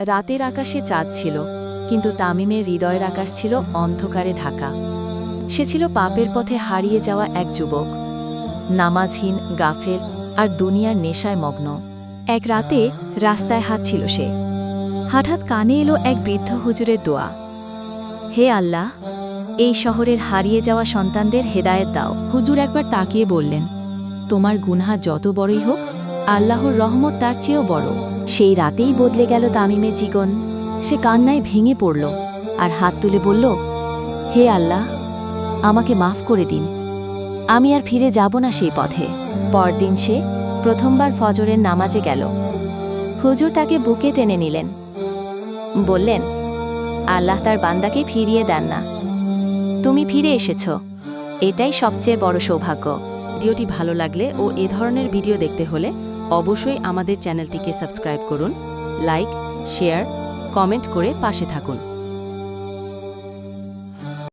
রাতের আকাশে চাঁদ ছিল, কিন্তু তামিমের হৃদয়ের আকাশ ছিল অন্ধকারে ঢাকা। সে ছিল পাপের পথে হারিয়ে যাওয়া এক যুবক, নামাজহীন, গাফেল আর দুনিয়ার নেশায় মগ্ন। এক রাতে রাস্তায় হাঁটছিল সে। হঠাৎ কানে এলো এক বৃদ্ধ হুজুরের দোয়া, হে আল্লাহ, এই শহরের হারিয়ে যাওয়া সন্তানদের হেদায়েত দাও। হুজুর একবার তাকিয়ে বললেন, তোমার গুনহা যত বড়ই হোক, আল্লাহর রহমত তার চেয়েও বড়। সেই রাতেই বদলে গেল তামিমের জীবন। সে কান্নায় ভেঙে পড়ল আর হাত তুলে বলল, হে আল্লাহ, আমাকে মাফ করে দিন, আমি আর ফিরে যাব না সেই পথে। পরদিন সে প্রথমবার ফজরের নামাজে গেল। হুজুর তাকে বুকে টেনে নিলেন, বললেন, আল্লাহ তার বান্দাকে ফিরিয়ে দেন না, তুমি ফিরে এসেছ, এটাই সবচেয়ে বড় সৌভাগ্য। ভিডিওটি ভালো লাগলে ও এ ধরনের ভিডিও দেখতে হলে অবশ্যই আমাদের চ্যানেলটিকে সাবস্ক্রাইব করুন, লাইক, শেয়ার, কমেন্ট করে পাশে থাকুন।